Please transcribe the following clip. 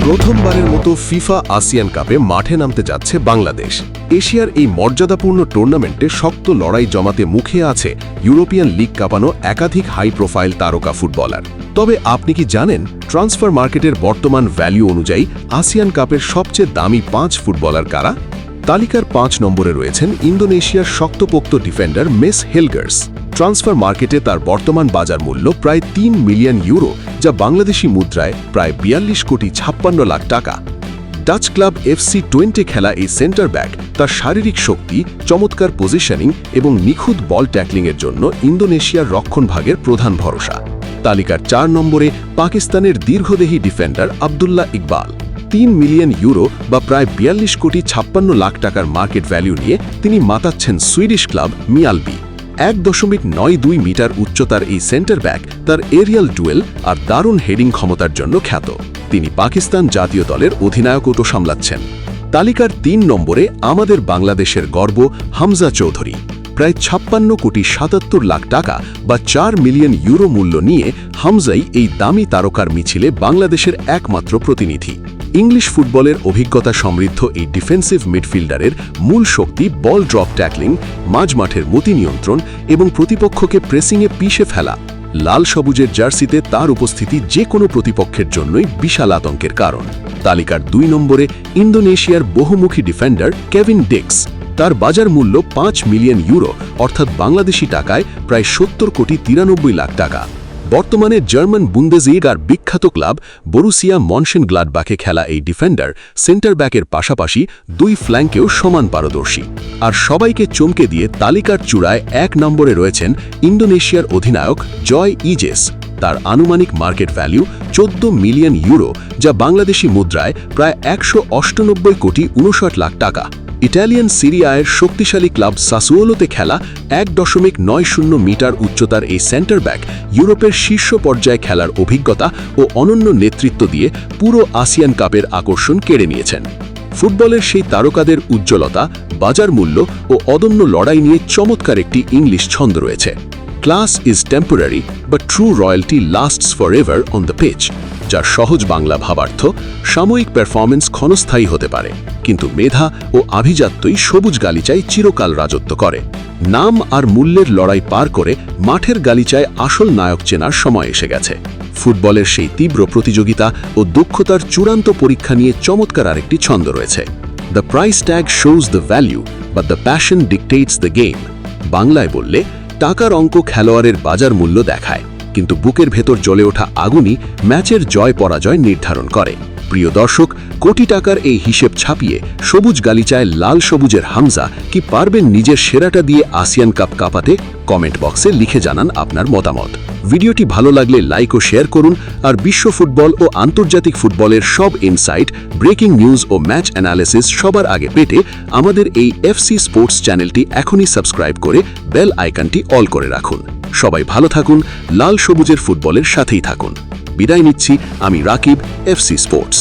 প্রথমবারের মতো FIFA ASEAN কাপে মাঠে নামতে যাচ্ছে বাংলাদেশ। এশিয়ার এই মর্যাদাপূর্ণ টুর্নামেন্টে শক্ত লড়াই জমাতে মুখে আছে ইউরোপিয়ান লিগ কাঁপানো একাধিক হাই প্রোফাইল তারকা ফুটবলার। তবে আপনি কি জানেন ট্রান্সফার মার্কেটের বর্তমান ভ্যালু অনুযায়ী আসিয়ান কাপের সবচেয়ে দামি 5 ফুটবলার কারা? তালিকার 5 নম্বরে রয়েছেন ইন্দোনেশিয়ার শক্তপোক্ত ডিফেন্ডার মেস হেলগার্স। ট্রান্সফার মার্কেটে তার বর্তমান বাজার মূল্য প্রায় 3 মিলিয়ন ইউরো, যা বাংলাদেশি মুদ্রায় প্রায় 42 কোটি 56 লাখ টাকা। ডাচ ক্লাব FC20 খেলা এই সেন্টার ব্যাক তার শারীরিক শক্তি, চমৎকার পজিশনিং এবং নিখুঁত বল ট্যাকলিংয়ের জন্য ইন্দোনেশিয়ার রক্ষণভাগের প্রধান ভরসা। তালিকার 4 নম্বরে পাকিস্তানের দীর্ঘদেহী defender Abdullah Iqbal. 3 million euro বা প্রায় 42 কোটি 56 লাখ টাকার মার্কেট ভ্যালু নিয়ে তিনি মাতাচ্ছেন সুইডিশ ক্লাব মিয়ালবি। 1.92 মিটার উচ্চতার এই সেন্টার ব্যাক তার এরিয়াল ডুয়েল আর দারুণ হেডিং ক্ষমতার জন্য খ্যাত। তিনি পাকিস্তান জাতীয় দলের অধিনায়কও সামলাচ্ছেন। তালিকার 3 নম্বরে আমাদের বাংলাদেশের গর্ব হামজা চৌধুরী। প্রায় 56 কোটি 77 লাখ টাকা বা 4 মিলিয়ন ইউরো মূল্য নিয়ে হামজাই এই দামি তারকার মিছিলে বাংলাদেশের একমাত্র প্রতিনিধি। ইংলিশ ফুটবলের অভিজ্ঞতা সমৃদ্ধ এই ডিফেন্সিভ মিডফিল্ডারের মূল শক্তি বল ড্রপ ট্যাকলিং, মাঝমাঠের মতি নিয়ন্ত্রণ এবং প্রতিপক্ষকে প্রেসিংয়ে পিষে ফেলা। লাল সবুজের জার্সিতে তার উপস্থিতি যে কোনো প্রতিপক্ষের জন্যই বিশাল আতঙ্কের কারণ। তালিকার 2 নম্বরে ইন্দোনেশিয়ার বহুমুখী ডিফেন্ডার কেভিন ডিক্স। তার বাজার মূল্য 5 মিলিয়ন ইউরো, অর্থাৎ বাংলাদেশি টাকায় প্রায় 70 কোটি 93 লাখ টাকা। বর্তমানে জার্মান বুন্দেসলিগার বিখ্যাত ক্লাব বরুসিয়া মনশেনগ্লাডবাখে খেলা এই ডিফেন্ডার সেন্টার ব্যাকের পাশাপাশি 2 ফ্ল্যাঙ্কেও সমান পারদর্শী। আর সবাইকে চমকে দিয়ে তালিকার চূড়ায় 1 নম্বরে রয়েছেন ইন্দোনেশিয়ার অধিনায়ক জয় ইজেস। তার আনুমানিক মার্কেট ভ্যালু 14 মিলিয়ন ইউরো, যা বাংলাদেশি মুদ্রায় প্রায় 198 কোটি 59 লাখ টাকা। ইটালিয়ান সিরিয়ার শক্তিশালী ক্লাব সাসুওলোতে খেলা 1.90 মিটার উচ্চতার এই সেন্টার ব্যাক ইউরোপের শীর্ষ পর্যায়ে খেলার অভিজ্ঞতা ও অনন্য নেতৃত্ব দিয়ে পুরো আসিয়ান কাপের আকর্ষণ কেড়ে নিয়েছেন। ফুটবলের সেই তারকাদের উজ্জ্বলতা, বাজার মূল্য ও অদম্য লড়াই নিয়ে চমৎকার একটি ইংলিশ ছন্দ রয়েছে। Class is temporary but true royalty lasts forever on the pitch, যার সহজ বাংলা ভাবার্থ সাময়িক পারফরমেন্স ক্ষণস্থায়ী হতে পারে, কিন্তু মেধা ও আভিজাত্যই সবুজ গালিচায় চিরকাল রাজত্ব করে। নাম আর মূল্যের লড়াই পার করে মাঠের গালিচায় আসল নায়ক চেনার সময় এসে গেছে। ফুটবলের সেই তীব্র প্রতিযোগিতা ও দক্ষতার চূড়ান্ত পরীক্ষা নিয়ে চমৎকার আরেকটি ছন্দ রয়েছে। The price tag shows the value but the passion ডিকটেটস the game. বাংলায় বললে টাকার অঙ্ক খেলোয়াড়ের বাজার মূল্য দেখায়, কিন্তু বুকের ভেতর জ্বলে ওঠা আগুনই ম্যাচের জয় পরাজয় নির্ধারণ করে। প্রিয় দর্শক, কোটি টাকার এই হিসেব ছাপিয়ে সবুজ গালিচায় লাল সবুজের হামজা কি পারবেন নিজের সেরাটা দিয়ে আসিয়ান কাপ কাঁপাতে? কমেন্ট বক্সে লিখে জানান আপনার মতামত। ভিডিওটি ভালো লাগলে লাইক ও শেয়ার করুন, আর বিশ্ব ফুটবল ও আন্তর্জাতিক ফুটবলের সব ইনসাইট, ব্রেকিং নিউজ ও ম্যাচ অ্যানালিসিস সবার আগে পেতে আমাদের এই এফসি স্পোর্টস চ্যানেলটি এখনই সাবস্ক্রাইব করে বেল আইকনটি অল করে রাখুন। সবাই ভালো থাকুন, লাল সবুজের ফুটবলের সাথেই থাকুন। বিদায় নিচ্ছি আমি রাকিব, এফসি স্পোর্টস।